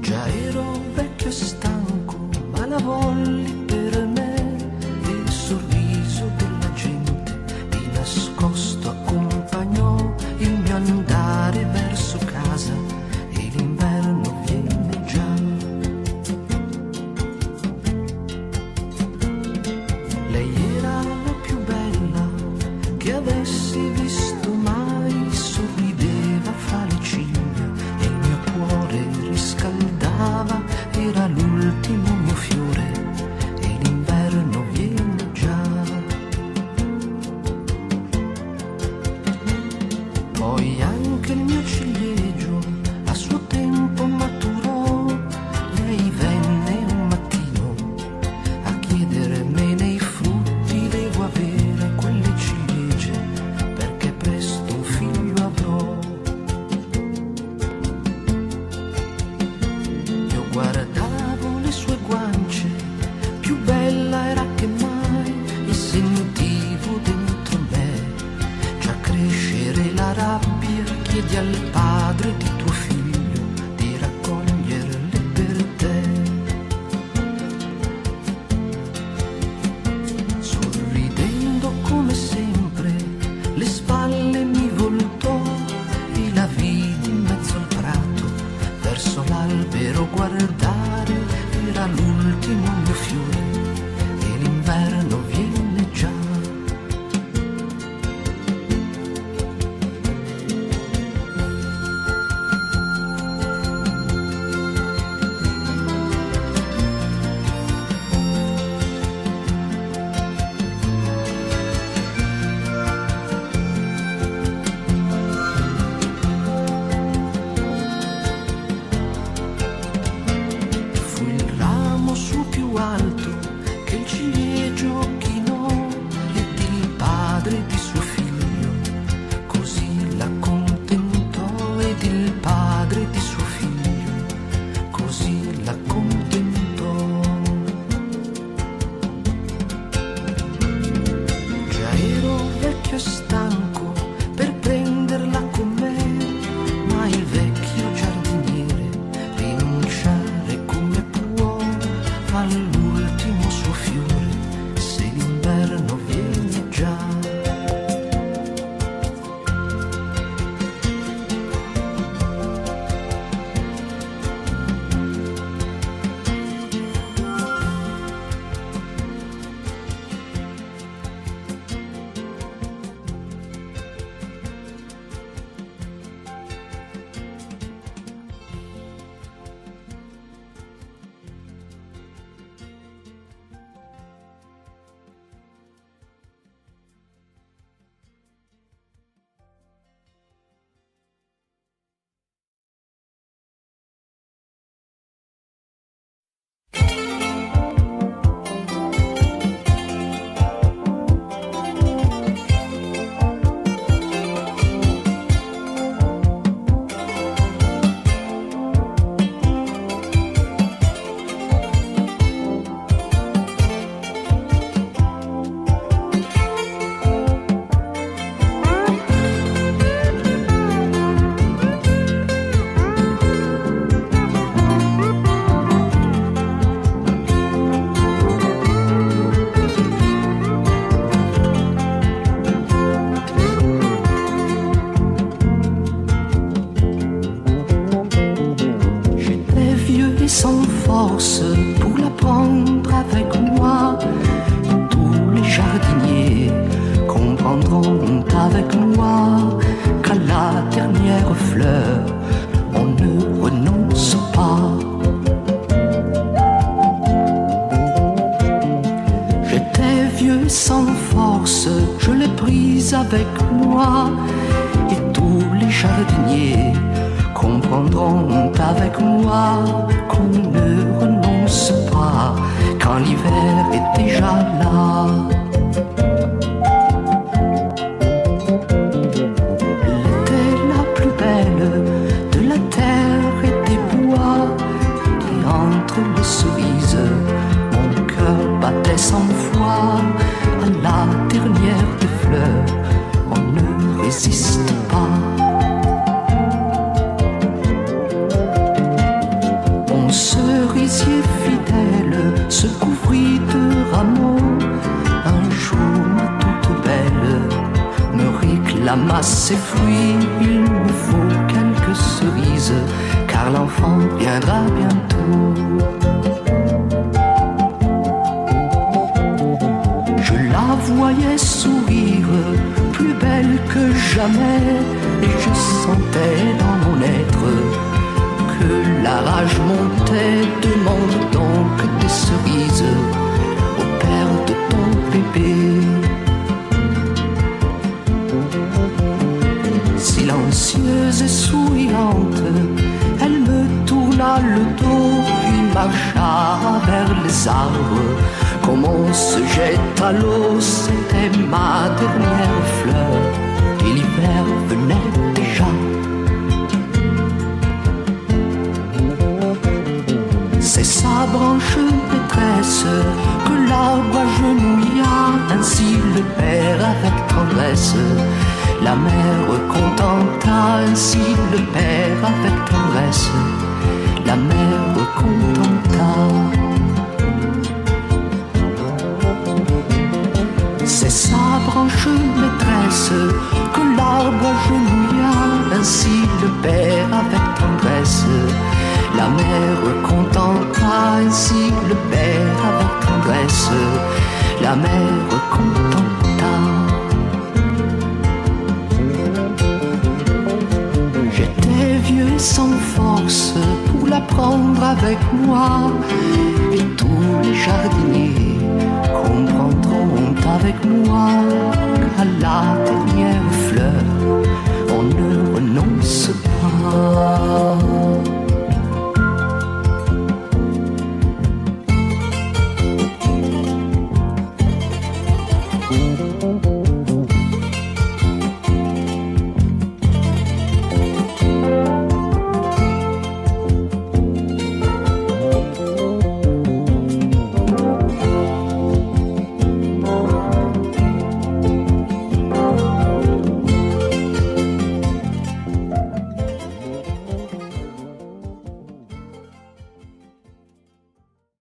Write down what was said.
Già ero vecchio e stanco, ma la volli per me, il sorriso della gente di nascosto accompagnò il mio andare verso casa e l'inverno viene già. Lei era la più bella che avessi visto mai, sorrideva fra le ciglia e il mio cuore riscaldava, era l'ultimo mio fiore e l'inverno viene già. Poi anche il mio ciliegio a suo tempo maturò, lei venne un mattino a chiedermene i frutti, devo avere quelle ciliegie perché presto un figlio avrò. Io guardavo le sue guance, più bella era che mai, e sentivo dentro me già crescere la rabbia. Chiedi al padre di tuo figlio di raccoglierle per te. Sorridendo come sempre, le spalle mi voltò e la vidi in mezzo al prato, verso l'albero guardare, era l'ultimo mio fiore e l'inverno viene già. Fu il ramo su più alto che il ciliegio chinò ed il padre di suo figlio così l'accontentò, ed il padre di suo figlio così l'accontentò. Già ero vecchio e stanco per prenderla con me, ma il vecchio giardiniere rinunciare come può all'ultimo suo fiore se l'inverno viene già. J'étais vieux et sans force pour la prendre avec moi, et tous les jardiniers comprendront avec moi qu'à la dernière fleur on ne renonce pas. J'étais vieux et sans force, je l'ai prise avec moi, et tous les jardiniers comprendront avec moi qu'on ne renonce pas quand l'hiver est déjà là. Elle était la plus belle de la terre et des bois, et entre les cerises mon cœur battait 100 fois. À la dernière des fleurs on ne résiste pas. On se couvrit de rameaux. Un jour, ma toute belle me réclama ses fruits. Il me faut quelques cerises, car l'enfant viendra bientôt. Je la voyais sourire, plus belle que jamais, et je sentais dans mon être que la rage montait. Demande donc des cerises au père de ton bébé. Silencieuse et souriante, elle me tourna le dos, puis marcha vers les arbres. Comme on se jette à l'eau, c'était ma dernière fleur, et l'hiver venait déjà. C'est sa branche maîtresse que l'arbre agenouilla, ainsi le père avec tendresse. La mère contenta, ainsi le père avec tendresse. La mère contenta. C'est sa branche maîtresse que l'arbre agenouilla, ainsi le père avec tendresse. La mère contenta, ainsi le père avec tendresse. La mère contenta. J'étais vieux et sans force pour la prendre avec moi, et tous les jardiniers comprendront avec moi qu'à la dernière fleur, on ne renonce pas.